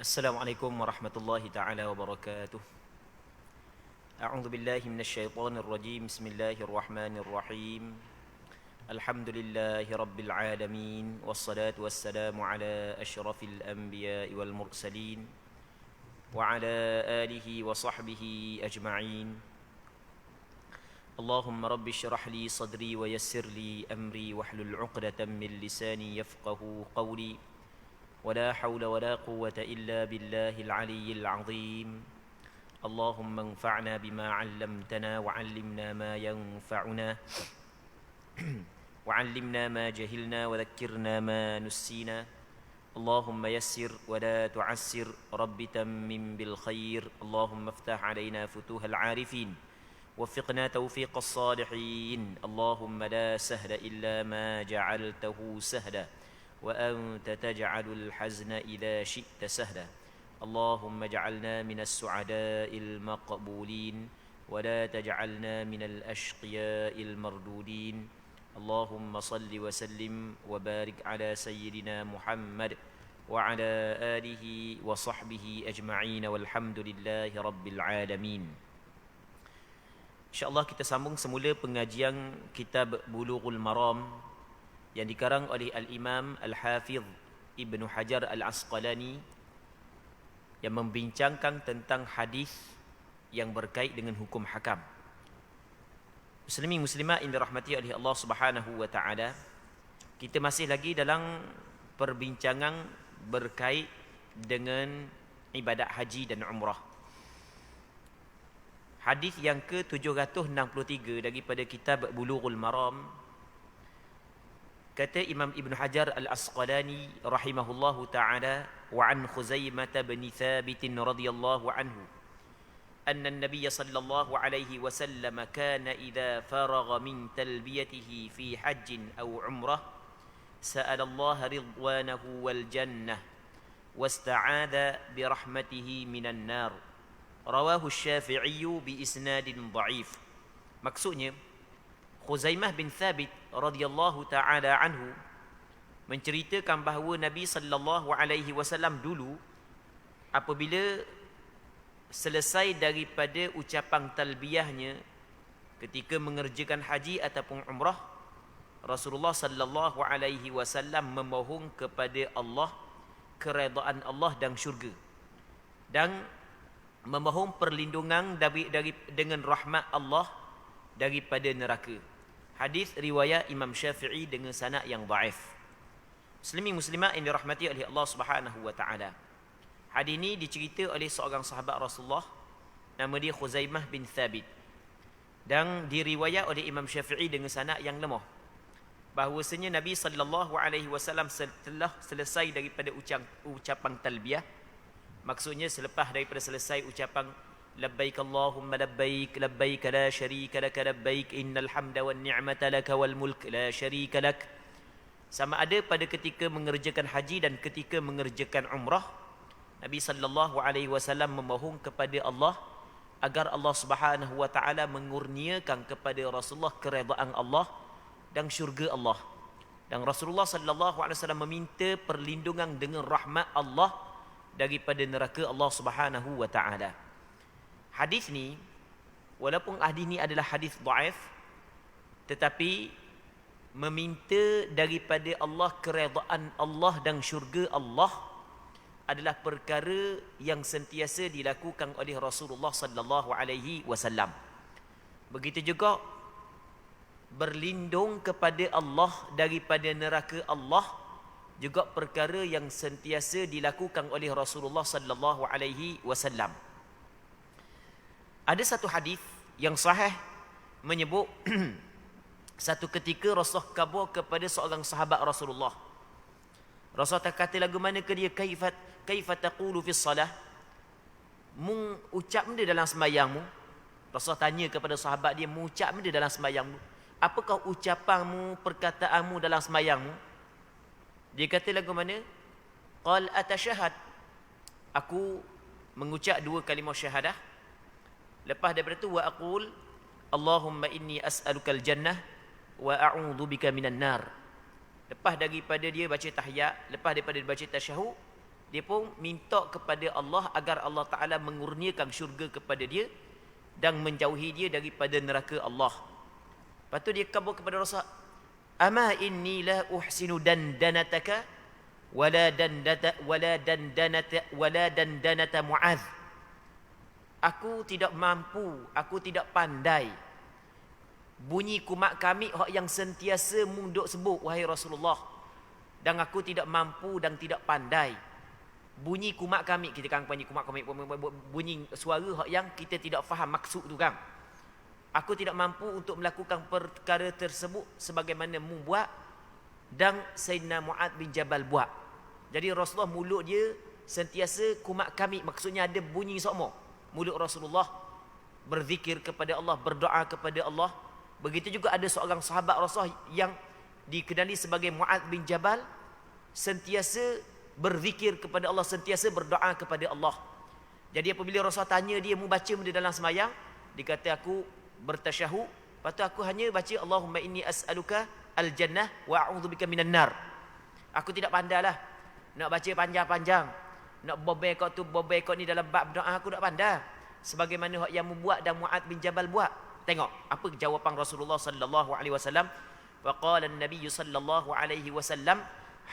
Assalamualaikum warahmatullahi taala wabarakatuh. A'udzu billahi minasyaitonir rajim. Bismillahirrahmanirrahim. Alhamdulillahi rabbil alamin wassalatu wassalamu ala asyrafil anbiya'i wal mursalin wa ala alihi wa sahbihi ajma'in. Allahumma rabbi shrah li sadri wa yassir li amri wahlul 'uqdatam min lisani yafqahu qawli. ولا حول ولا قوة إلا بالله العلي العظيم اللهم انفعنا بما علمتنا وعلمنا ما ينفعنا وعلمنا ما جهلنا وذكرنا ما نسينا اللهم يسر ولا تعسر رب تمم بالخير اللهم افتح علينا فتوح العارفين وفقنا توفيق الصالحين اللهم لا سهل إلا ما جعلته سهلا وأنت تجعل الحزن إذا شئت سهلا اللهم اجعلنا من السعداء المقبولين ولا تجعلنا من الأشقياء المردودين اللهم صل وسلم وبارك على سيدنا محمد وعلى آله وصحبه أجمعين والحمد لله رب العالمين. InsyaAllah kita sambung semula pengajian kitab Bulughul Maram yang dikarang oleh Al-Imam Al-Hafidh Ibn Hajar Al-Asqalani yang membincangkan tentang hadis yang berkait dengan hukum hakam. Muslimin muslimat yang dirahmati oleh Allah Subhanahu wa taala, kita masih lagi dalam perbincangan berkait dengan ibadat haji dan umrah. Hadis yang ke-763 daripada kitab Bulughul Maram, kata Imam Ibn Hajar Al-Asqalani rahimahullahu ta'ala, wa an Khuzaimah bin Thabit radhiyallahu anhu anna an-nabiy sallallahu alaihi wasallam kana idza faragha min talbiyatihi fi hajjin aw umrah sa'ala Allah ridwanahu wal jannah wasta'adha bi rahmatihi minan nar. Rawahu Asy-Syafi'i bi isnadin dha'if. Maksudnya, Khuzaimah bin Thabit radhiyallahu taala anhu menceritakan bahawa Nabi sallallahu alaihi wasallam dulu apabila selesai daripada ucapan talbiyahnya ketika mengerjakan haji ataupun umrah, Rasulullah sallallahu alaihi wasallam memohon kepada Allah keredaan Allah dan syurga dan memohon perlindungan dengan rahmat Allah daripada neraka. Hadis riwayat Imam Syafi'i dengan sanad yang dhaif. Muslimin muslimat yang dirahmati oleh Allah Subhanahu wa taala. Hadis ini dicerita oleh seorang sahabat Rasulullah, nama dia Khuzaimah bin Thabit, dan diriwayat oleh Imam Syafi'i dengan sanad yang lemah, bahawasanya Nabi sallallahu alaihi wasallam setelah selesai daripada ucapan talbiyah, maksudnya selepas daripada selesai ucapan labbaik Allahumma labbaik labbaik la syarika lak labbaik innal hamda wan ni'mata lak wal mulk la syarika lak, sama ada pada ketika mengerjakan haji dan ketika mengerjakan umrah, Nabi sallallahu alaihi wasallam memohon kepada Allah agar Allah Subhanahu wa taala mengurniakan kepada Rasulullah keredaan Allah dan syurga Allah, dan Rasulullah sallallahu alaihi wasallam meminta perlindungan dengan rahmat Allah daripada neraka Allah Subhanahu wa taala. Hadis ni, walaupun hadis ni adalah hadis dhaif, tetapi meminta daripada Allah keredaan Allah dan syurga Allah adalah perkara yang sentiasa dilakukan oleh Rasulullah sallallahu alaihi wasallam. Begitu juga berlindung kepada Allah daripada neraka Allah juga perkara yang sentiasa dilakukan oleh Rasulullah sallallahu alaihi wasallam. Ada satu hadis yang sahih menyebut satu ketika Rasulullah khabar kepada seorang sahabat Rasulullah. Rasulullah kata lagu mana ke dia, kaifa taqulu fi salah? Mu ucap benda dalam sembahyangmu? Rasulullah tanya kepada sahabat dia, mu ucap benda dalam sembahyangmu? Apakah ucapanmu, perkataanmu dalam sembahyangmu? Dia kata lagu mana? Qal atashahad. Aku mengucap dua kalimah syahadah. Lepas daripada itu, wa aqul Allahumma inni as'alukal jannah wa a'udzubika minan nar. Lepas daripada dia baca tahiyat, lepas daripada dia baca tasyahud, dia pun minta kepada Allah agar Allah Ta'ala mengurniakan syurga kepada dia dan menjauhi dia daripada neraka Allah. Lepas tu dia kabur kepada Rasul, ama inni la uhsinu dandanataka wala dandanata Mu'adh. Aku tidak mampu, aku tidak pandai bunyi kumat kami hak yang sentiasa munduk sebut, wahai Rasulullah. Dan aku tidak mampu dan tidak pandai bunyi kumat kami. Kita kan panggil kumat kami, bunyi suara hak yang kita tidak faham maksud tu kan. Aku tidak mampu untuk melakukan perkara tersebut sebagaimana mu buat dan Sayyidina Mu'adh bin Jabal buat. Jadi Rasulullah mulut dia sentiasa kumat kami, maksudnya ada bunyi sokmo. Mulut Rasulullah berzikir kepada Allah, berdoa kepada Allah. Begitu juga ada seorang sahabat Rasulullah yang dikenali sebagai Mu'adh bin Jabal, sentiasa berzikir kepada Allah, sentiasa berdoa kepada Allah. Jadi apabila Rasulullah tanya dia mu baca benda dalam semayang, dia kata aku bertasyahud, lepas tu aku hanya baca Allahumma inni as'aluka al-jannah wa a'udzubika minan nar. Aku tidak pandailah nak baca panjang-panjang, nak bobek kau ni dalam bab doa, aku tak pandai sebagaimana yang membuat dan Mu'adh bin Jabal buat. Tengok apa jawapan Rasulullah sallallahu alaihi wasallam. Wa qala an-nabiy sallallahu alaihi wasallam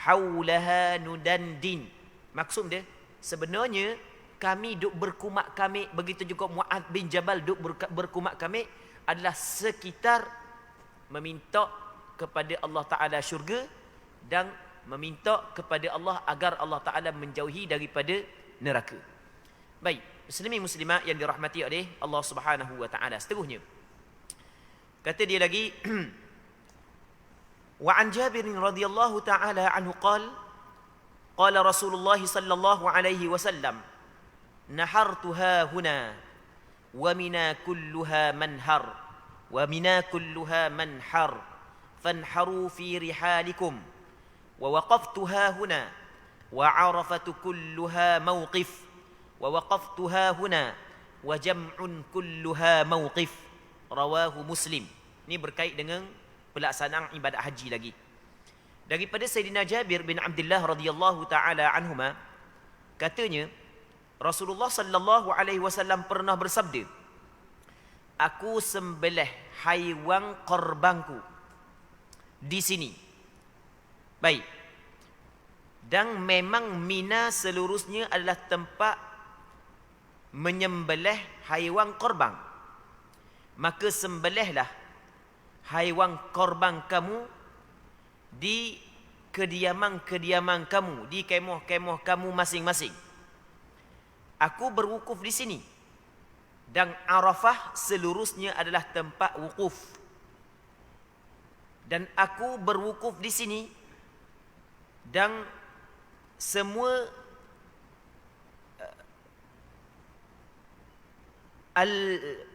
haulaha nudandin. Maksud dia sebenarnya kami duk berkumak kami, begitu juga Mu'adh bin Jabal duk berkumak kami adalah sekitar meminta kepada Allah Ta'ala syurga dan meminta kepada Allah agar Allah Ta'ala menjauhi daripada neraka. Baik, muslimin muslimat yang dirahmati oleh Allah Subhanahu wa Ta'ala. Seterusnya kata dia lagi wa an Jabir radhiyallahu ta'ala anhu qala Rasulullah sallallahu alaihi wasallam nahartuha huna wa mina kulluha manhar fanharu fi rihalikum wa waqaftuha huna wa arafatu kulluha mawqif wa waqaftuha huna wa jam'un kulluha mawqif. Rawahu Muslim. Ini berkait dengan pelaksanaan ibadat haji lagi. Daripada Sayyidina Jabir bin Abdullah radhiyallahu taala anhuma, katanya Rasulullah sallallahu alaihi wasallam pernah bersabda, aku sembelih haiwan korbanku di sini. Baik. Dan memang Mina seluruhnya adalah tempat menyembelih haiwan korban. Maka sembelihlah haiwan korban kamu di kediaman-kediaman kamu, di kemah-kemah kamu masing-masing. Aku berwukuf di sini. Dan Arafah seluruhnya adalah tempat wukuf. Dan aku berwukuf di sini. Dan semua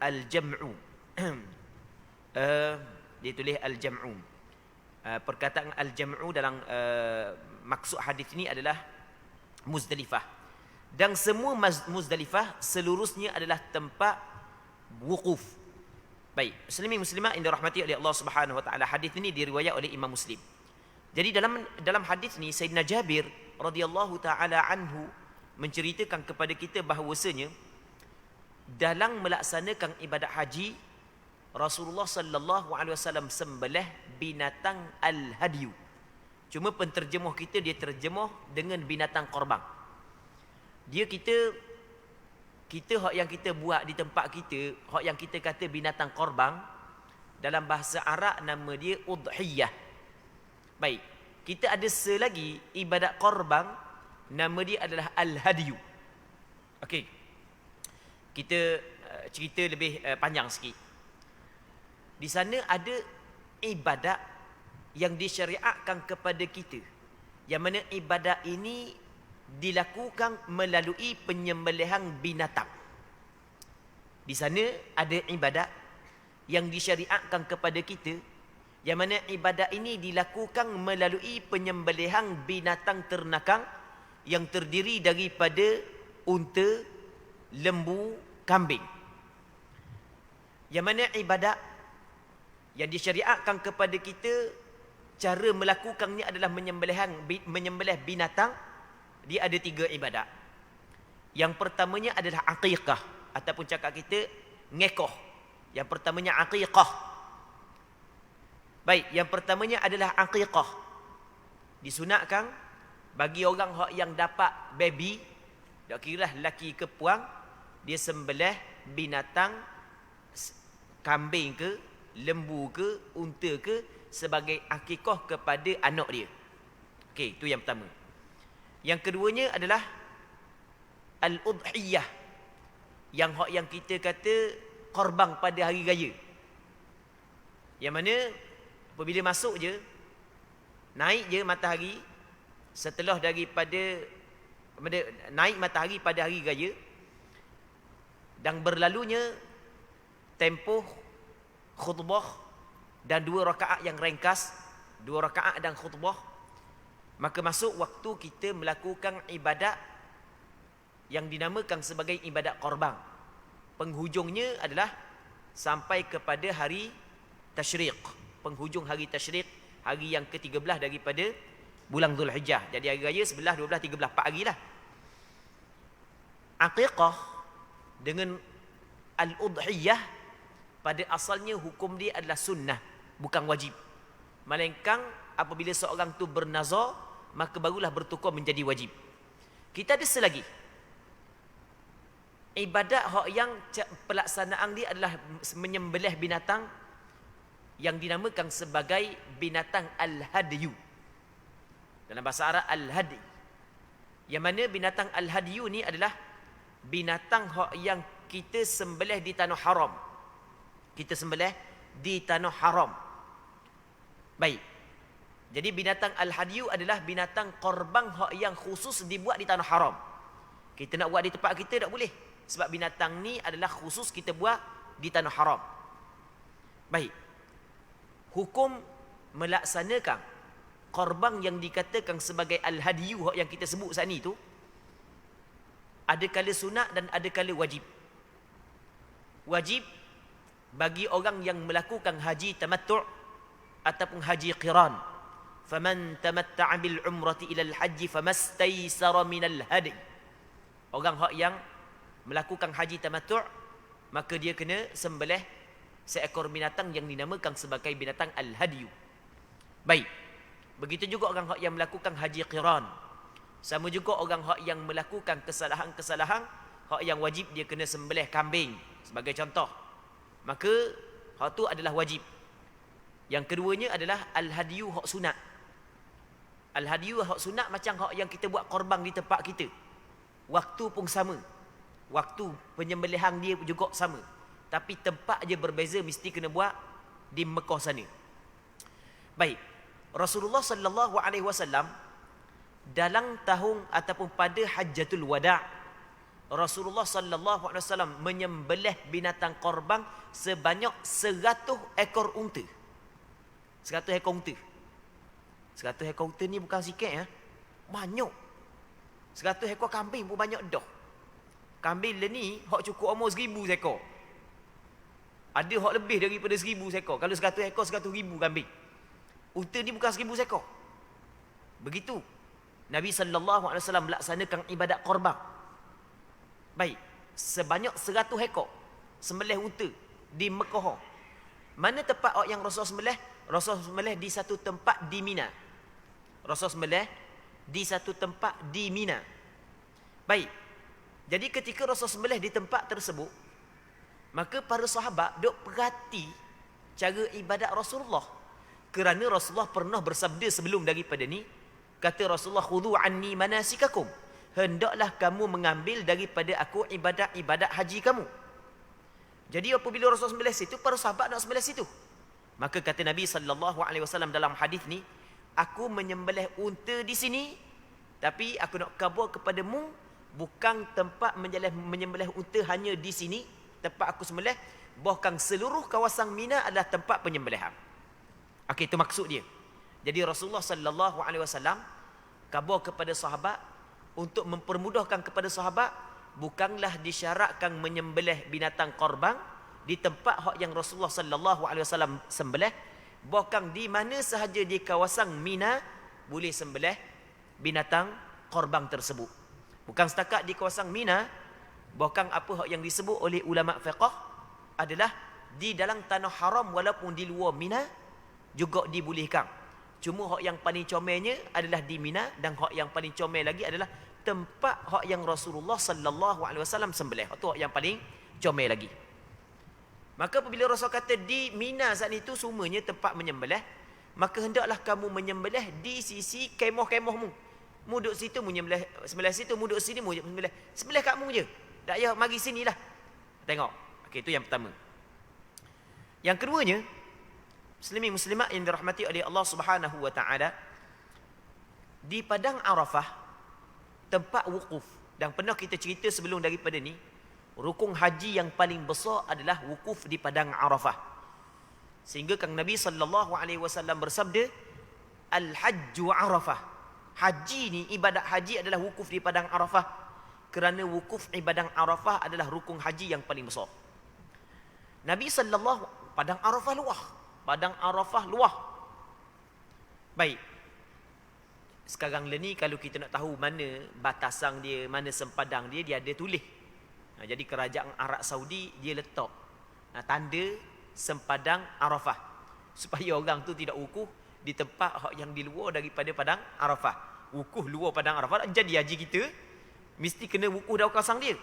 al-jam'u dia tulis al-jam'u. Perkataan al-jam'u dalam maksud hadis ini adalah Muzdalifah. Dan semua Muzdalifah seluruhnya adalah tempat wukuf. Baik, muslimin muslimat yang dirahmati oleh Allah Subhanahu wa taala, hadis ini diriwayat oleh Imam Muslim. Jadi dalam hadis ni Sayyidina Jabir radhiyallahu taala anhu menceritakan kepada kita bahawasanya dalam melaksanakan ibadat haji Rasulullah sallallahu alaihi wasallam sembelih binatang al-hadyu. Cuma penterjemah kita dia terjemah dengan binatang korban. Dia kita hak yang kita buat di tempat kita, hak yang kita kata binatang korban, dalam bahasa Arab nama dia udhiyah. Baik, kita ada selagi ibadat korban, nama dia adalah al-hadyu. Okey. Kita cerita lebih panjang sikit. Di sana ada ibadat yang disyariatkan kepada kita, yang mana ibadat ini dilakukan melalui penyembelihan binatang. Di sana ada ibadat yang disyariatkan kepada kita, yang mana ibadat ini dilakukan melalui penyembelihan binatang ternakan yang terdiri daripada unta, lembu, kambing. Yang mana ibadat yang disyariatkan kepada kita, cara melakukannya adalah menyembelih binatang dia ada 3 ibadat. Yang pertamanya adalah aqiqah, ataupun cakap kita ngekoh. Yang pertamanya aqiqah. Baik, yang pertamanya adalah aqiqah. Disunatkan bagi orang yang dapat baby, tak kira lelaki ke puang, dia sembelih binatang, kambing ke, lembu ke, unta ke, sebagai akikah kepada anak dia. Okey, itu yang pertama. Yang keduanya adalah al-udhiyah, yang kita kata korban pada hari raya. Yang mana apabila masuk je, naik je matahari, setelah daripada naik matahari pada hari raya, dan berlalunya tempoh khutbah dan 2 rakaat yang ringkas, 2 rakaat dan khutbah, maka masuk waktu kita melakukan ibadat yang dinamakan sebagai ibadat korban. Penghujungnya adalah sampai kepada hari tasyriq, penghujung hari tasyriq, hari yang ke-13 daripada bulan Zulhijjah. Jadi hari raya 11, 12, 13, 4 hari lah. Aqiqah dengan al-udhiyah pada asalnya hukum dia adalah sunnah, bukan wajib. Melainkan apabila seorang tu bernazar, maka barulah bertukar menjadi wajib. Kita ada selagi ibadat yang pelaksanaan dia adalah menyembelih binatang yang dinamakan sebagai binatang al-hadyu. Dalam bahasa Arab al-hadi. Yang mana binatang al-hadyu ni adalah binatang yang kita sembelih di tanah haram. Kita sembelih di tanah haram. Baik. Jadi binatang al-hadyu adalah binatang korban yang khusus dibuat di tanah haram. Kita nak buat di tempat kita tak boleh. Sebab binatang ni adalah khusus kita buat di tanah haram. Baik. Hukum melaksanakan korban yang dikatakan sebagai al-hadyu yang kita sebut saat ni tu, ada kala sunat dan ada kala wajib. Wajib bagi orang yang melakukan haji tamattu' ataupun haji qiran. Faman tamatta'a bil umrati ila al-hajj famastaysara minal hadi. Orang yang melakukan haji tamattu', maka dia kena sembelih seekor binatang yang dinamakan sebagai binatang al-hadyu. Baik. Begitu juga orang yang melakukan haji qiran. Sama juga orang yang melakukan kesalahan-kesalahan, yang wajib dia kena sembelih kambing sebagai contoh. Maka hak tu adalah wajib. Yang keduanya adalah al-hadyu hak sunat. Al-hadyu hak sunat macam hak yang kita buat korban di tempat kita. Waktu pun sama. Waktu penyembelihan dia juga sama. Tapi tempat je berbeza, mesti kena buat di Mekah sana. Baik. Rasulullah sallallahu alaihi wasallam dalam tahun ataupun pada Hajjatul Wada', Rasulullah sallallahu alaihi wasallam menyembelih binatang korban sebanyak 100 ekor unta. 100 ekor unta. 100 ekor unta ni bukan sikit ya. Banyak. 100 ekor kambing pun banyak dah. Kambing ni hak cukup umur 1000 ekor. Ada hak lebih daripada 1000 ekor. Kalau 100 ekor 100,000 kambing. Unta ni bukan 1000 ekor. Begitu Nabi sallallahu alaihi wasallam melaksanakan ibadat korban. Baik, sebanyak 100 ekor sembelih unta di Mekah. Mana tempat yang Rasul sembelih? Rasul sembelih di satu tempat di Mina. Rasul sembelih di satu tempat di Mina. Baik. Jadi ketika Rasul sembelih di tempat tersebut, maka para sahabat duk perhati cara ibadat Rasulullah. Kerana Rasulullah pernah bersabda sebelum daripada ni, kata Rasulullah, khudhu anni manasikakum. Hendaklah kamu mengambil daripada aku ibadat-ibadat haji kamu. Jadi apabila Rasulullah sembelih situ, para sahabat nak sembelih situ. Maka kata Nabi sallallahu alaihi wasallam dalam hadis ni, aku menyembelih unta di sini, tapi aku nak khabar kepadamu, bukan tempat menyembelih unta hanya di sini, tempat aku sembelih, bahkan seluruh kawasan Mina adalah tempat penyembelihan. Okey, itu maksud dia. Jadi Rasulullah sallallahu alaihi wasallam khabar kepada sahabat untuk mempermudahkan kepada sahabat, bukanlah disyaratkan menyembelih binatang korban di tempat yang Rasulullah sallallahu alaihi wasallam sembelih, bahkan di mana sahaja di kawasan Mina boleh sembelih binatang korban tersebut. Bukan setakat di kawasan Mina, bahkan apa yang disebut oleh ulama fiqh adalah di dalam tanah haram walaupun di luar Mina juga dibolehkan. Cuma hak yang paling comelnya adalah di Mina, dan hak yang paling comel lagi adalah tempat hak yang Rasulullah sallallahu alaihi wasallam sembelih. Itu hak yang paling comel lagi. Maka apabila Rasul kata di Mina saat itu semuanya tempat menyembelih, maka hendaklah kamu menyembelih di sisi kemah-kemahmu. Mu duduk situ, mu menyembelih sebelah situ, mu duduk sini, mu menyembelih sebelah kamu je. Tak payah mari sinilah. Tengok. Okey, itu yang pertama. Yang keduanya, muslimin muslimat yang dirahmati oleh Allah Subhanahu wa taala, di padang Arafah tempat wukuf, dan pernah kita cerita sebelum daripada ni, rukun haji yang paling besar adalah wukuf di padang Arafah. Sehingga Kang Nabi sallallahu alaihi wasallam bersabda, al-hajju Arafah. Haji ni, ibadat haji adalah wukuf di padang Arafah, kerana wukuf ibadah Arafah adalah rukun haji yang paling besar. Nabi sallallahu padang Arafah luah. Padang Arafah luah. Baik. Sekarang ni kalau kita nak tahu mana batasan dia, mana sempadan dia, dia ada tulis. Jadi kerajaan Arab Saudi dia letak tanda sempadan Arafah, supaya orang tu tidak wukuf di tempat yang di luar daripada padang Arafah. Wukuf luar padang Arafah, jadi haji kita mesti kena wukuf dalam kawasan dia.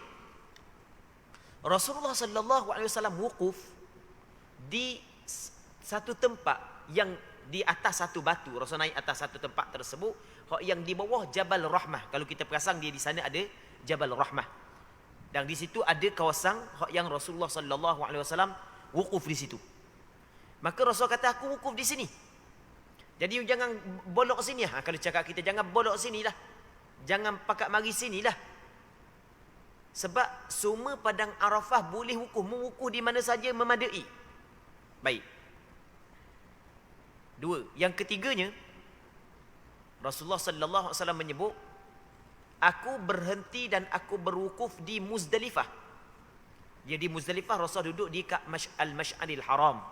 Rasulullah sallallahu alaihi wasallam wukuf di satu tempat yang di atas satu batu. Rasul naik atas satu tempat tersebut yang di bawah Jabal Rahmah. Kalau kita perasan dia di sana ada Jabal Rahmah. Dan di situ ada kawasan yang Rasulullah sallallahu alaihi wasallam wukuf di situ. Maka Rasul kata, aku wukuf di sini. Jadi jangan bolok sini. Kalau cakap kita jangan bolok sinilah. Jangan pakat mari sinilah. Sebab semua padang Arafah boleh wukuf. Mewukuf di mana saja memadai. Baik. Dua. Yang ketiganya, Rasulullah sallallahu alaihi wasallam menyebut, aku berhenti dan aku berwukuf di Muzdalifah. Jadi Muzdalifah Rasul duduk di Al-Mash'aril Haram.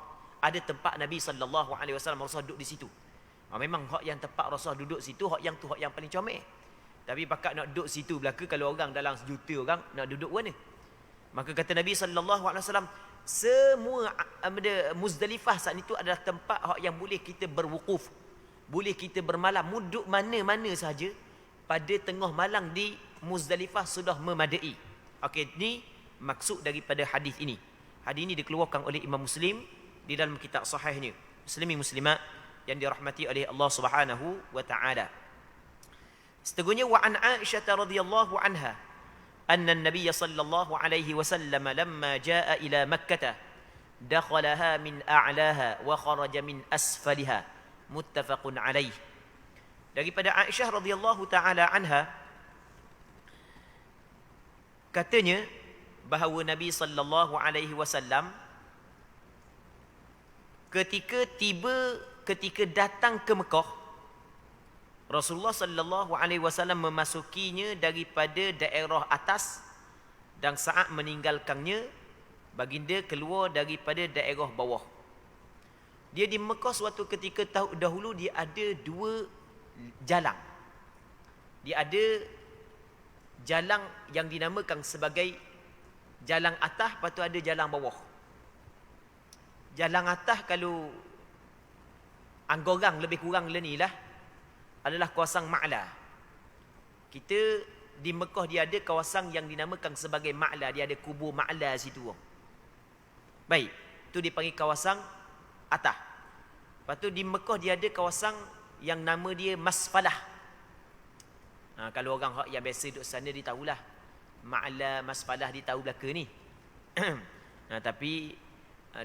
Ada tempat Nabi sallallahu alaihi wasallam Rasul duduk di situ. Memang hak yang tempat Rasul duduk situ, hak yang paling comel. Tapi pakat nak duduk situ belaka, kalau orang dalam sejuta orang nak duduk mana? Maka kata Nabi sallallahu alaihi wasallam, semua Muzdalifah saat itu adalah tempat yang boleh kita berwukuf, boleh kita bermalam, duduk mana-mana saja pada tengah malam di Muzdalifah sudah memadai. Okey, ini maksud daripada hadis ini. Hadis ini dikeluarkan oleh Imam Muslim di dalam kitab sahihnya. Muslimin muslimat yang dirahmati oleh Allah Subhanahu wa taala. Seterusnya, wa an Aisyah radhiyallahu anha anna an-nabiy sallallahu alaihi wasallam lamma jaa ila Makkah dakhalaha min a'laha wa kharaja min asfaliha, muttafaqun alaih. Daripada Aisyah radhiyallahu taala anha, katanya bahawa Nabi sallallahu alaihi wasallam ketika datang ke Mekah, Rasulullah sallallahu alaihi wasallam memasukinya daripada daerah atas, dan saat meninggalkannya baginda keluar daripada daerah bawah. Dia di Mekah suatu ketika dahulu dia ada dua jalan. Dia ada jalan yang dinamakan sebagai jalan atas, lepas tu ada jalan bawah. Jalan atas kalau anggorang lebih kurang ni lah adalah kawasan Ma'la. Kita di Mekah dia ada kawasan yang dinamakan sebagai Ma'la, dia ada kubur Ma'la situ. Baik, tu dipanggil kawasan atas. Lepas tu di Mekah dia ada kawasan yang nama dia Masfalah. Kalau orang yang biasa duduk sana dia tahulah Ma'la, Masfalah dia tahu belaka ni. Tapi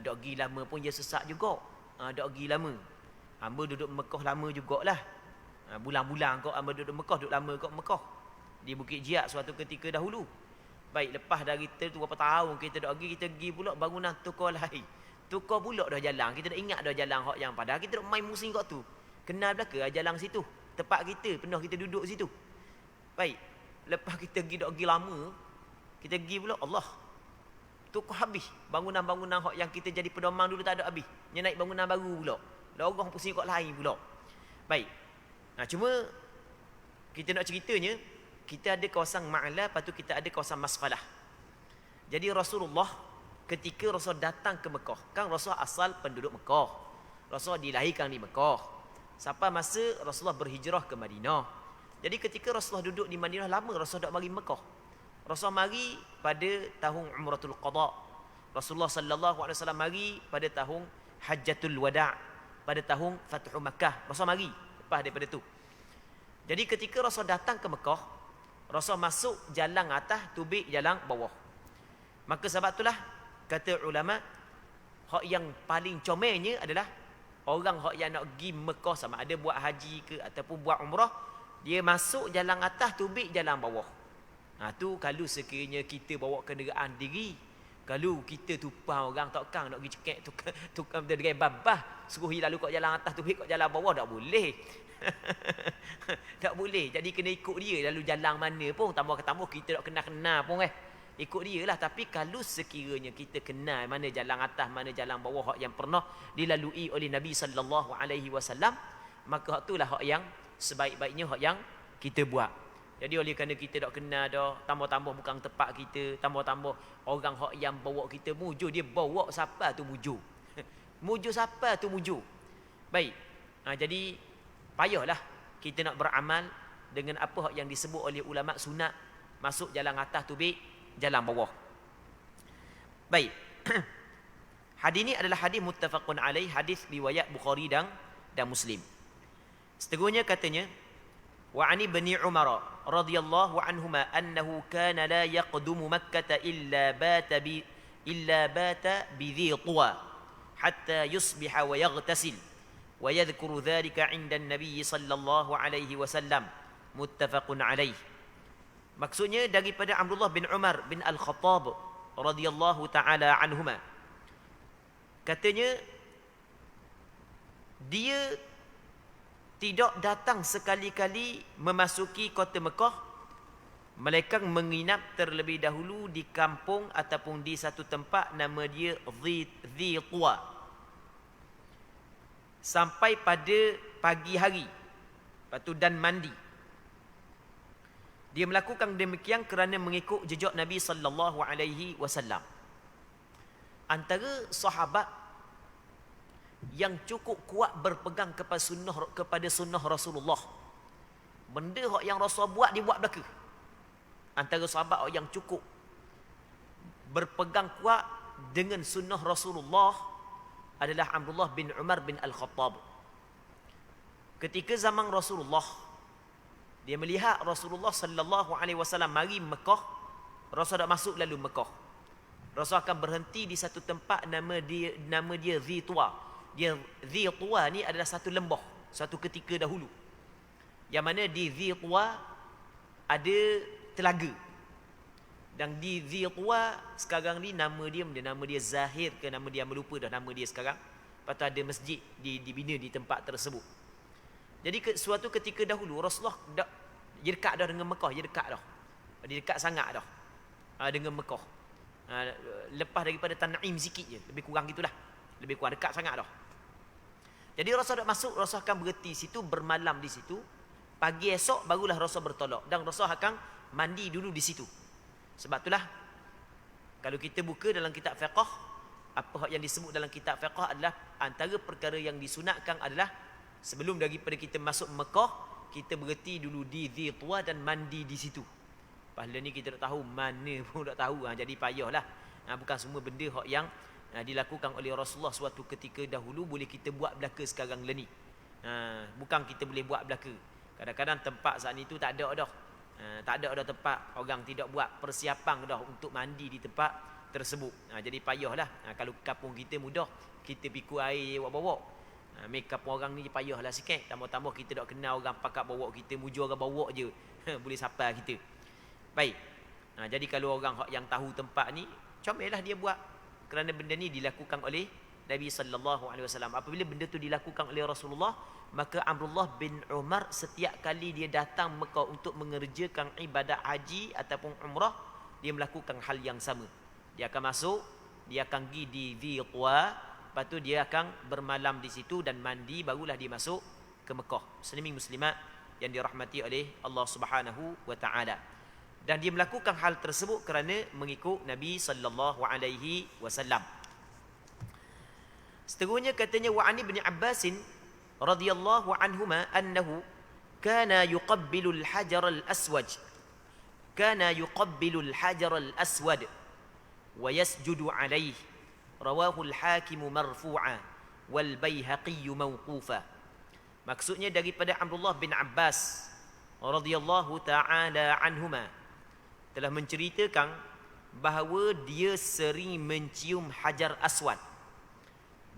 dok pergi lama pun dia sesak juga. Dok pergi lama. Hamba duduk Mekah lama jugalah. Bulan-bulan kau hamba duduk Mekah, duduk lama kau Mekah. Di Bukit Jiak suatu ketika dahulu. Baik, lepas dari tu berapa tahun kita dok pergi, kita pergi pula bangunan tukar lain. Tukar pula dah jalan. Kita dah ingat dah jalan hak yang padahal kita dok main musim kat tu. Kenal belaka jalan situ. Tempat kita pernah kita duduk situ. Baik, lepas kita pergi dok pergi lama, kita pergi pula Allah. Tukar habis. Bangunan-bangunan hak yang kita jadi pedoman dulu tak ada habis. Nya naik bangunan baru pula. Lorong pusing kat lain pula. Baik. Cuma kita nak ceritanya, kita ada kawasan Ma'la, lepas tu kita ada kawasan Masfalah. Jadi Rasulullah ketika Rasul datang ke Mekah, kan Rasul asal penduduk Mekah, Rasul dilahirkan di Mekah, sampai masa Rasulullah berhijrah ke Madinah. Jadi ketika Rasulullah duduk di Madinah lama, Rasulullah tak mari Mekah. Rasulullah mari pada tahun Umratul Qada. Rasulullah sallallahu alaihi wasallam mari pada tahun Hajjatul Wada', pada tahun Fathu Makkah. Rasul mari lepas daripada tu. Jadi ketika Rasul datang ke Mekah, Rasul masuk jalan atas, tubik jalan bawah. Maka sebab itulah kata ulama, hak yang paling comelnya adalah orang hak yang nak pergi Mekah, sama ada buat haji ke ataupun buat umrah, dia masuk jalan atas, tubik jalan bawah. Tu kalau sekiranya kita bawa kenderaan diri, kalau kita tumpang orang takkan nak pergi cekek tukang dengan babah, suruh lalu kat jalan atas, tubik kat jalan bawah, tak boleh. Tak boleh. Jadi kena ikut dia lalu jalan mana pun, tambah kita tak kenal pun ikut dia lah. Tapi kalau sekiranya kita kenal mana jalan atas, mana jalan bawah, hak yang pernah dilalui oleh Nabi sallallahu alaihi wasallam, maka hak itulah hak yang sebaik-baiknya hak yang kita buat. Jadi oleh kerana kita tak kenal dah, tambah-tambah bukan tempat kita, tambah-tambah orang hak yang bawa kita mujur, dia bawa siapa tu mujur. Mujur siapa tu mujur. Baik. Jadi payahlah kita nak beramal dengan apa hak yang disebut oleh ulama sunat, masuk jalan atas tubik jalan bawah. Baik. Hadis ini adalah hadis muttafaqun alaih, hadis riwayat Bukhari dan Muslim. Seterusnya katanya, wa ani ibni Umar radhiyallahu anhuma annahu kana la yaqdumu Makkah illa bata bi dhi tuwa hatta yusbiha wa yaghtasil wa yadhkuru dhalika 'inda an-nabiy sallallahu alaihi wasallam, muttafaqun alaih. Maksudnya daripada Abdullah bin Umar bin Al-Khattab radhiyallahu taala anhuma, katanya dia tidak datang sekali-kali memasuki kota Mekah, melainkan menginap terlebih dahulu di kampung ataupun di satu tempat nama dia Dhi Tuwa, sampai pada pagi hari. Lepas tu dan mandi. Dia melakukan demikian kerana mengikut jejak Nabi sallallahu alaihi wasallam. Antara sahabat yang cukup kuat berpegang kepada sunnah Rasulullah, benda yang Rasul buat dia buat belaka. Antara sahabat yang cukup berpegang kuat dengan sunnah Rasulullah adalah Abdullah bin Umar bin Al-Khattab. Ketika zaman Rasulullah, dia melihat Rasulullah sallallahu alaihi wasallam mari Mekah, Rasul dah masuk lalu Mekah. Rasul akan berhenti di satu tempat nama dia Dhi Tuwa. Dhi Tuwa ni adalah satu lembah, satu ketika dahulu, yang mana di Dhi Tuwa ada telaga. Dan di Dhi Tuwa sekarang ni nama dia Zahir ke nama dia melupa dah nama dia sekarang. Lepas tu ada masjid dibina di tempat tersebut. Jadi suatu ketika dahulu Rasulullah dia dekat dah dengan Mekah, dia dekat sangat dah dengan Mekah. Lepas daripada Tan'im sikit je, lebih kurang gitulah, lebih kurang dekat sangat dah. Jadi Rasul dah masuk, Rasul akan berhenti situ, bermalam di situ. Pagi esok barulah Rasul bertolak, dan Rasul akan mandi dulu di situ. Sebab itulah kalau kita buka dalam kitab fiqh, apa yang disebut dalam kitab fiqh adalah antara perkara yang disunatkan adalah sebelum daripada kita masuk Mekah, kita berhenti dulu di Dhi Tuwa dan mandi di situ. Pahala ni kita tak tahu, mana pun tak tahu. Jadi payahlah. Bukan semua benda yang dilakukan oleh Rasulullah suatu ketika dahulu boleh kita buat belaka sekarang ni. Bukan kita boleh buat belaka. Kadang-kadang tempat saat itu tak ada dah. Tak ada tempat, orang tidak buat persiapan dah untuk mandi di tempat tersebut. Jadi payahlah. Kalau kampung kita mudah, kita pikul air bawa. Make up orang ni payahlah sikit. Tambah-tambah kita tak kenal orang pakat bawa kita, mujur orang bawa je. Boleh sapa kita. Baik. Jadi kalau orang yang tahu tempat ni, comellah dia buat. Kerana benda ni dilakukan oleh Nabi sallallahu alaihi wasallam. Apabila benda tu dilakukan oleh Rasulullah, maka Abdullah bin Umar setiap kali dia datang Mekah untuk mengerjakan ibadat haji ataupun umrah, dia melakukan hal yang sama. Dia akan masuk, dia akan pergi di Dhi Tuwa, lepas tu dia akan bermalam di situ dan mandi, barulah dia masuk ke Mekah. Muslimin muslimat yang dirahmati oleh Allah Subhanahu wa taala. Dan dia melakukan hal tersebut kerana mengikut Nabi sallallahu alaihi wasallam. Seterusnya katanya wa ani bin Abbas radhiyallahu anhuma annahu kana yuqabbilu al-hajar al-aswad. Kana yuqabbilu al-hajar al-aswad wa yasjudu alayhi. Rawahu al-Hakim marfu'a wal Baihaqi mawqufa. Maksudnya daripada Abdullah bin Abbas radhiyallahu taala anhuma telah menceritakan bahawa dia sering mencium hajar aswad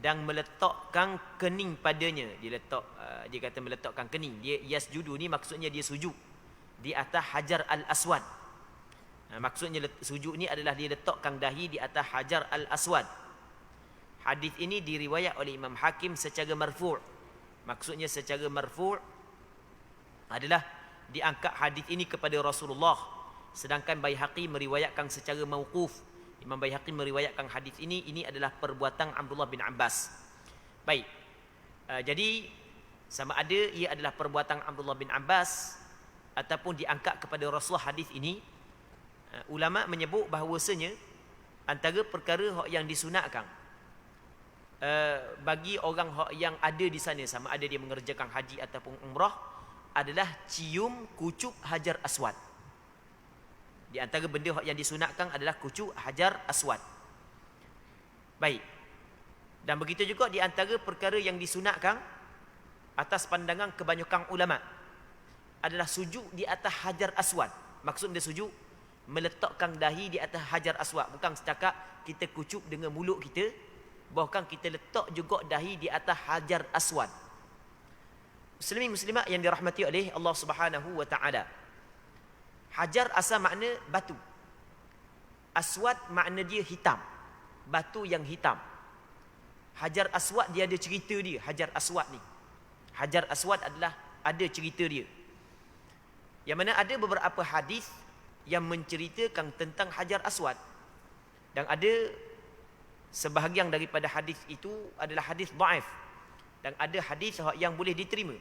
dan meletakkan kening padanya. Dia kata meletakkan kening. Dia yasjudu ni maksudnya dia sujud di atas hajar al-aswad. Maksudnya sujud ni adalah dia letakkan dahi di atas hajar al-aswad. Hadis ini diriwayat oleh Imam Hakim secara marfu'. Maksudnya secara marfu' adalah diangkat hadis ini kepada Rasulullah. Sedangkan Baihaqi meriwayatkan secara mauquf. Imam Baihaqi meriwayatkan hadis ini adalah perbuatan Abdullah bin Abbas. Baik. Jadi sama ada ia adalah perbuatan Abdullah bin Abbas ataupun diangkat kepada Rasulullah hadis ini, ulama menyebut bahawasanya antara perkara yang disunatkan bagi orang yang ada di sana, sama ada dia mengerjakan haji ataupun umrah, adalah cium kucuk hajar aswad. Di antara benda yang disunatkan adalah kucuk hajar aswad. Baik. Dan begitu juga di antara perkara yang disunatkan atas pandangan kebanyakan ulama adalah sujud di atas hajar aswad. Maksud dia sujud meletakkan dahi di atas hajar aswad, bukan setakat kita kucuk dengan mulut kita, bahkan kita letak juga dahi di atas hajar aswad. Muslimin muslimat yang dirahmati oleh Allah Subhanahu wa taala. Hajar asal makna batu. Aswad makna dia hitam. Batu yang hitam. Hajar aswad dia ada cerita dia, hajar aswad ni. Hajar aswad adalah ada cerita dia. Yang mana ada beberapa hadis yang menceritakan tentang hajar aswad. Dan ada sebahagian daripada hadis itu adalah hadis dhaif dan ada hadis yang boleh diterima.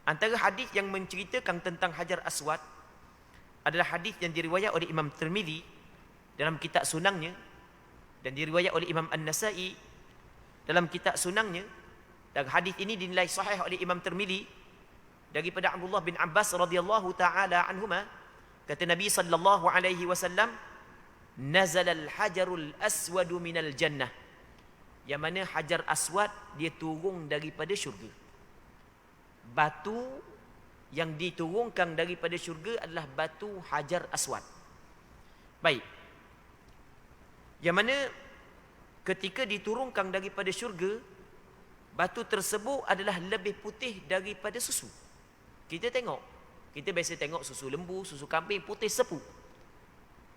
Antara hadis yang menceritakan tentang hajar aswad adalah hadis yang diriwayat oleh Imam Tirmizi dalam kitab sunangnya dan diriwayat oleh Imam An-Nasa'i dalam kitab sunangnya, dan hadis ini dinilai sahih oleh Imam Tirmizi daripada Abdullah bin Abbas radhiyallahu taala anhuma, kata Nabi sallallahu alaihi wasallam, nazala al-hajarul aswadu minal jannah. Yang mana hajar aswad dia turun daripada syurga. Batu yang diturunkan daripada syurga adalah batu hajar aswad. Baik. Yang mana ketika diturunkan daripada syurga, batu tersebut adalah lebih putih daripada susu. Kita tengok, kita biasa tengok susu lembu, susu kambing putih sepu.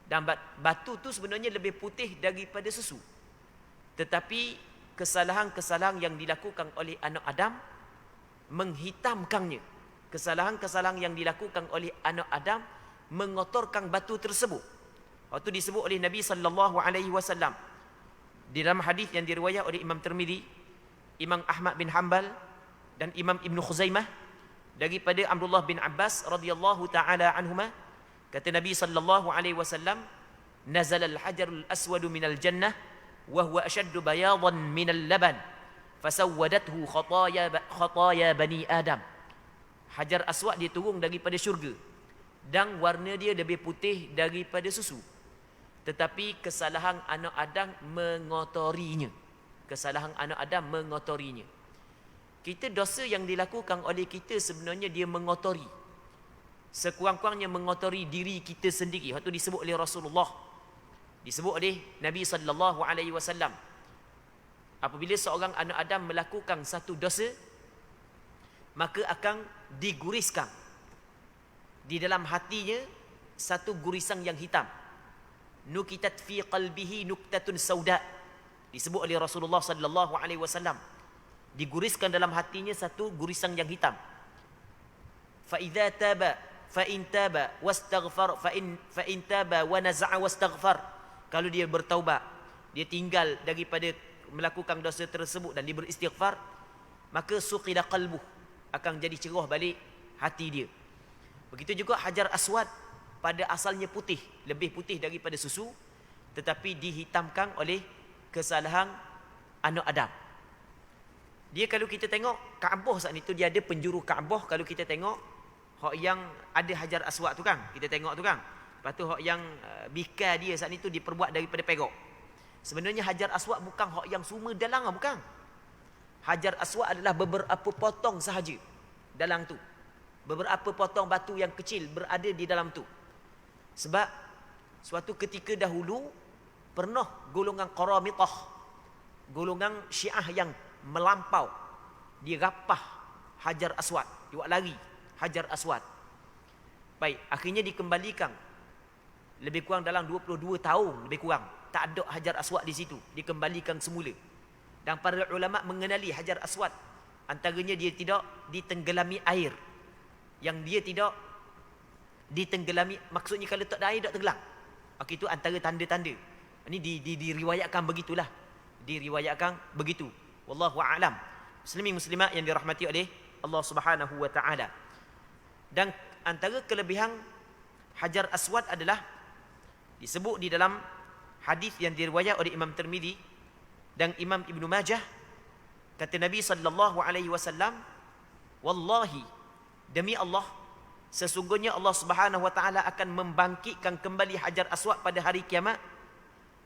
Dan batu tu sebenarnya lebih putih daripada susu. Tetapi kesalahan-kesalahan yang dilakukan oleh anak Adam menghitamkannya. Kesalahan-kesalahan yang dilakukan oleh anak Adam mengotorkan batu tersebut. Waktu disebut oleh Nabi sallallahu alaihi wasallam di dalam hadis yang diriwayat oleh Imam Tirmizi, Imam Ahmad bin Hanbal dan Imam Ibn Khuzaimah daripada Abdullah bin Abbas radhiyallahu taala anhuma, kata Nabi sallallahu alaihi wasallam, nazala al-hajarul aswadu minal jannah wa huwa ashaddu bayadan minal laban fasawwadathu khataya bani Adam. Hajar aswad dia turun daripada syurga dan warna dia lebih putih daripada susu. Tetapi kesalahan anak Adam mengotorinya. Kesalahan anak Adam mengotorinya. Kita dosa yang dilakukan oleh kita sebenarnya dia mengotori. Sekurang-kurangnya mengotori diri kita sendiri. Waktu disebut oleh Rasulullah, disebut oleh Nabi sallallahu alaihi wasallam, apabila seorang anak Adam melakukan satu dosa, maka akan diguriskan di dalam hatinya satu gurisan yang hitam. Nukitat fi qalbihi nuktatun sauda. Disebut oleh Rasulullah sallallahu alaihi wasallam, diguriskan dalam hatinya satu gurisan yang hitam. Fa idza taba fa in taba wastaghfar fa in taba wa naza'a wastaghfar. Kalau dia bertaubat, dia tinggal daripada melakukan dosa tersebut dan dia beristighfar, maka suqila qalbuh, akan jadi cerah balik hati dia. Begitu juga Hajar Aswad pada asalnya putih, lebih putih daripada susu, tetapi dihitamkan oleh kesalahan anak Adam. Dia kalau kita tengok Kaabah saat itu, dia ada penjuru Kaabah. Kalau kita tengok hak yang ada Hajar Aswad tu kan, kita tengok tu kan. Lepas tu hak yang bikar dia saat itu diperbuat daripada perak. Sebenarnya Hajar Aswad bukan hak yang semua dalang, bukan. Hajar Aswad adalah beberapa potong sahaja dalam tu. Beberapa potong batu yang kecil berada di dalam tu. Sebab suatu ketika dahulu pernah golongan Qaramitah, golongan Syiah yang melampau, dia rapah Hajar Aswad, dia buat lari Hajar Aswad. Baik, akhirnya dikembalikan. Lebih kurang dalam 22 tahun lebih kurang, tak ada Hajar Aswad di situ, dikembalikan semula. Dan para ulama mengenali Hajar Aswad, antaranya dia tidak ditenggelami air. Yang dia tidak ditenggelami, maksudnya kalau tak ada air tak tenggelam. Maka itu antara tanda-tanda. Ini diriwayatkan begitulah. Diriwayatkan begitu. Wallahu a'lam. Muslimin muslimat yang dirahmati oleh Allah Subhanahu wa taala. Dan antara kelebihan Hajar Aswad adalah disebut di dalam hadis yang diriwayat oleh Imam Tirmizi dan Imam Ibnu Majah, kata Nabi sallallahu alaihi wasallam, wallahi, demi Allah, sesungguhnya Allah Subhanahu wa taala akan membangkitkan kembali Hajar Aswad pada hari kiamat.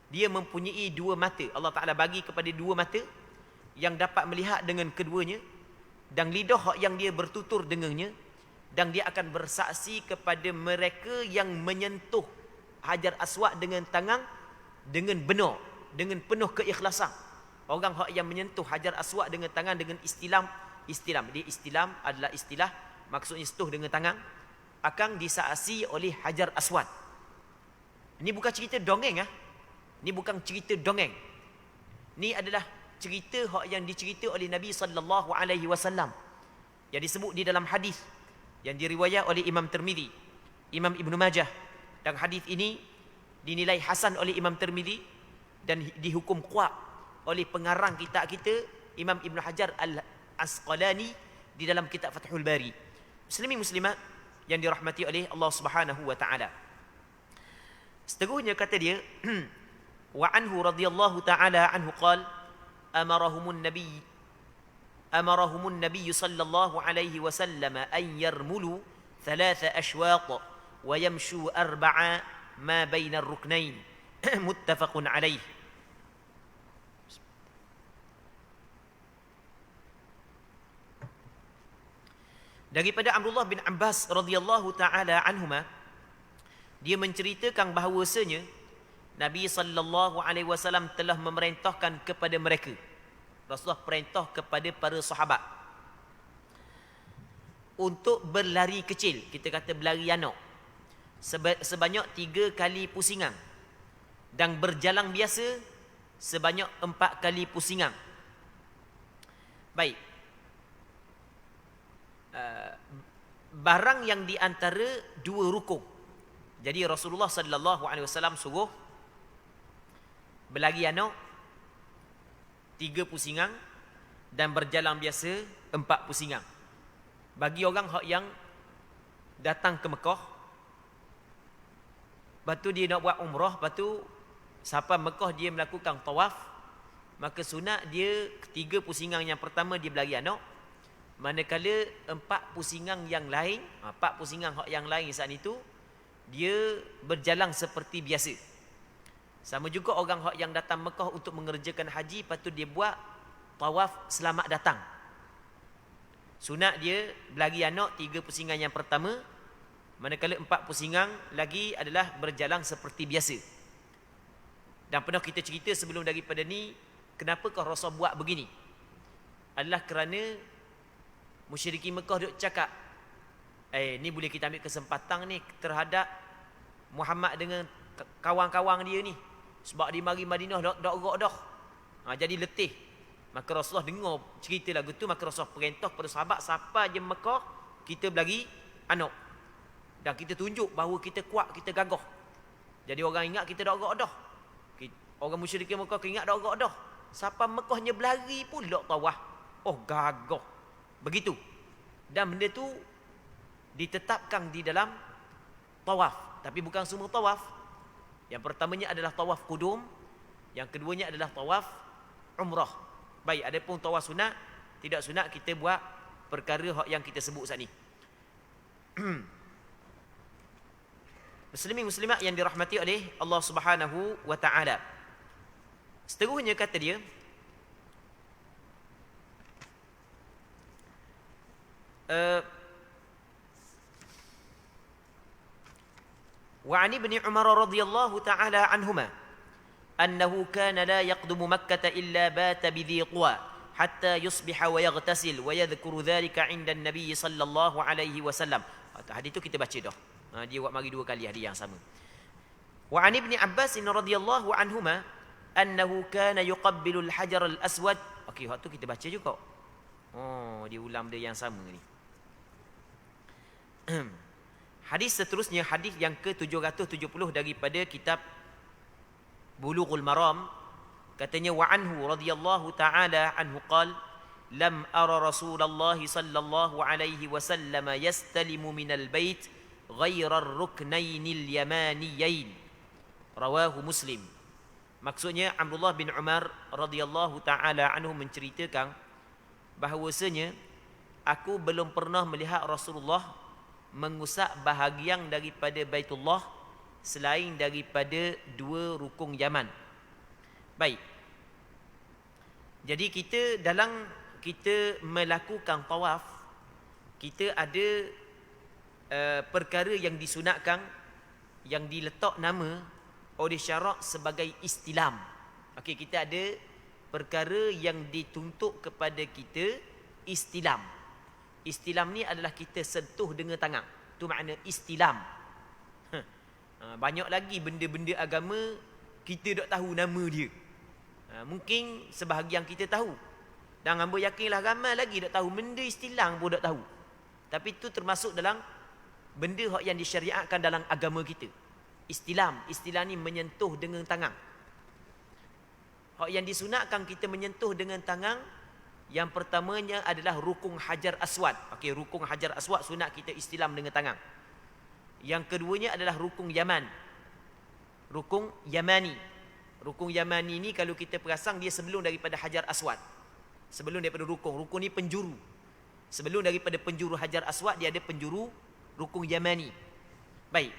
Dia mempunyai dua mata. Allah Taala bagi kepada dua mata yang dapat melihat dengan keduanya, dan lidah yang dia bertutur dengannya, dan dia akan bersaksi kepada mereka yang menyentuh Hajar Aswad dengan tangan dengan benar, dengan penuh keikhlasan. Orang yang menyentuh Hajar Aswad dengan tangan dengan istilam. Dia istilam adalah istilah, maksudnya sentuh dengan tangan, akan disaksi oleh Hajar Aswad. Ini bukan cerita dongeng. Ini bukan cerita dongeng. Ini adalah cerita yang dicerita oleh Nabi sallallahu alaihi wasallam, yang disebut di dalam hadis yang diriwayat oleh Imam Tirmizi, Imam Ibnu Majah. Dan hadis ini dinilai hasan oleh Imam Tirmizi dan dihukum kuat oleh pengarang kitab kita, Imam Ibnu Hajar Al-Asqalani, di dalam kitab Fathul Bari. Muslimin muslimat yang dirahmati oleh Allah Subhanahu wa taala. Seterusnya kata dia, wa anhu radhiyallahu taala anhu qala amarahumun nabiy sallallahu alaihi wasallam an yarmulu thalatha ashwaq wa yamshu arba'a ma baina ar-ruknain. Muttafaqun alaih. Daripada Abdullah bin Abbas radhiyallahu taala anhuma, dia menceritakan bahawasanya Nabi sallallahu alaihi wasallam telah memerintahkan kepada mereka, Rasulullah perintah kepada para sahabat untuk berlari kecil, kita kata berlari anak, sebanyak 3 kali pusingan, dan berjalan biasa sebanyak 4 kali pusingan. Baik, barang yang di antara 2 rukun. Jadi Rasulullah sallallahu alaihi wasallam suruh berlari anak 3 pusingan dan berjalan biasa 4 pusingan. Bagi orang yang datang ke Mekah, lepas tu dia nak buat umrah, lepas tu sampai Mekah dia melakukan tawaf, maka sunat dia 3 pusingan yang pertama dia berlari anak, manakala 4 pusingan yang lain, 4 pusingan yang lain saat itu dia berjalan seperti biasa. Sama juga orang yang datang Mekah untuk mengerjakan haji, lepas tu dia buat tawaf selamat datang. Sunat dia berlari anak 3 pusingan yang pertama, manakala 4 pusingan lagi adalah berjalan seperti biasa. Dan pernah kita cerita sebelum daripada ni, kenapakah Rasul buat begini? Adalah kerana musyrikin Mekah duk cakap, ni boleh kita ambil kesempatan ni terhadap Muhammad dengan kawan-kawan dia ni, sebab di mari Madinah dak gerak dah. Jadi letih. Maka Rasulullah dengar cerita lagu tu, maka Rasulullah perintah kepada sahabat, siapa je Mekah kita berlari anak. Dan kita tunjuk bahawa kita kuat, kita gagah. Jadi orang ingat kita dak gerak dah. Orang musyrikin Mekah ingat dak gerak dah. Siapa Mekahnya berlari pula tawaf. Oh, gagah. Begitu. Dan benda tu ditetapkan di dalam tawaf, tapi bukan semua tawaf. Yang pertamanya adalah tawaf qudum, yang keduanya adalah tawaf umrah. Baik, adapun tawaf sunat, tidak sunat kita buat perkara yang kita sebut saat ni. Muslimin muslimat yang dirahmati oleh Allah Subhanahu wa taala. Seterusnya kata dia, wa 'an ibni Umar radhiyallahu ta'ala anhuma annahu kana la yaqdumu Makkah illa bata bi Dhi Quwa hatta yusbiha wa yaghtasil wa yadhkuru dhalika 'inda an-nabiy sallallahu alaihi wasallam. Hadis itu kita baca dah. Dia buat mari dua kali hadis yang sama. Wa 'an ibni Abbas radhiyallahu anhuma annahu kana yuqabbilu al-hajar al-aswad. Okey, waktu kita baca juga. Dia ulang dia yang sama ni. Hadis seterusnya, hadis yang ke-770 daripada kitab Bulughul Maram, katanya wa anhu radhiyallahu ta'ala anhu qala lam ara Rasulullah sallallahu alaihi wasallam yastalimu minal bait ghayra ar-ruknayn al-yamaniyain, rawahu Muslim. Maksudnya Abdullah bin Umar radhiyallahu ta'ala anhu menceritakan bahawasanya aku belum pernah melihat Rasulullah mengusap bahagian daripada Baitullah selain daripada dua rukun Yaman. Baik. Jadi kita melakukan tawaf, kita ada perkara yang disunatkan yang diletak nama oleh syarak sebagai istilam. Okey, kita ada perkara yang dituntut kepada kita istilam. Istilam ni adalah kita sentuh dengan tangan. Itu makna istilam. Banyak lagi benda-benda agama kita tak tahu nama dia. Mungkin sebahagian kita tahu. Dan hamba yakinlah ramai lagi tak tahu. Benda istilam pun tak tahu. Tapi itu termasuk dalam benda yang disyariatkan dalam agama kita. Istilam. Istilam ni menyentuh dengan tangan. Hak yang disunatkan kita menyentuh dengan tangan, yang pertamanya adalah rukun Hajar Aswad. Okey, rukun Hajar Aswad sunat kita istilam dengan tangan. Yang keduanya adalah rukun Yaman. Rukun Yamani. Rukun Yamani ni kalau kita perasan dia sebelum daripada Hajar Aswad. Sebelum daripada rukun. Rukun ni penjuru. Sebelum daripada penjuru Hajar Aswad dia ada penjuru rukun Yamani. Baik.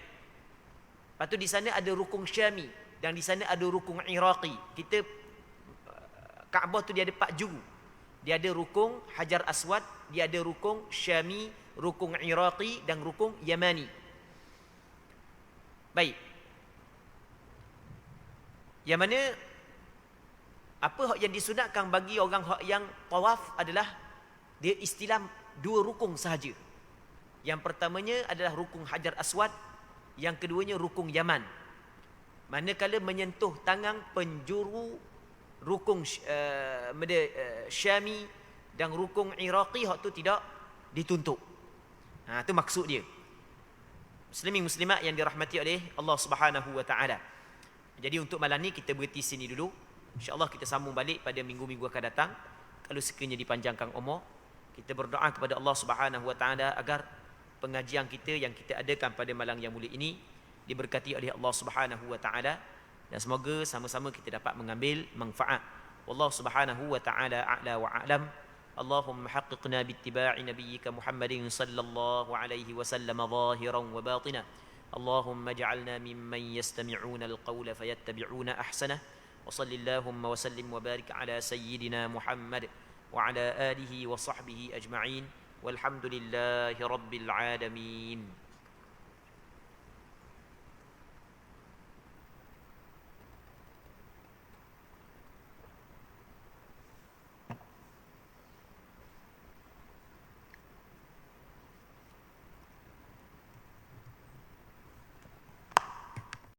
Lepas tu di sana ada rukun Syami dan di sana ada rukun Iraqi. Kita Kaabah tu dia ada 4 juru. Dia ada rukun Hajar Aswad, dia ada rukun Syami, rukun Iraqi dan rukun Yamani. Baik. Yang mana apa hak yang disunatkan bagi orang hak yang tawaf adalah dia istilam 2 rukun sahaja. Yang pertamanya adalah rukun Hajar Aswad, yang keduanya rukun Yaman. Manakala menyentuh tangan penjuru rukun Syami dan rukun Iraqi, hak tu tidak dituntut. Itu maksud dia. Muslimin muslimat yang dirahmati oleh Allah Subhanahu wa taala. Jadi untuk malam ni kita berhenti sini dulu. Insya-Allah kita sambung balik pada minggu-minggu akan datang. Kalau sekiranya dipanjangkan umur, kita berdoa kepada Allah Subhanahu wa taala agar pengajian kita yang kita adakan pada malam yang mulia ini diberkati oleh Allah Subhanahu wa taala, dan semoga sama-sama kita dapat mengambil manfaat. Wallahu Subhanahu wa taala a'la wa a'lam. Allahumma haqqiqna bittiba'i nabiyyika Muhammadin sallallahu alaihi wasallam zahiran wa batina. Allahumma ij'alna mimman yastami'una al-qawla fayattabi'una ahsanah. Wa sallallahu wa sallim wa barik ala sayyidina Muhammad wa ala alihi wa sahbihi ajma'in. Walhamdulillahi rabbil alamin.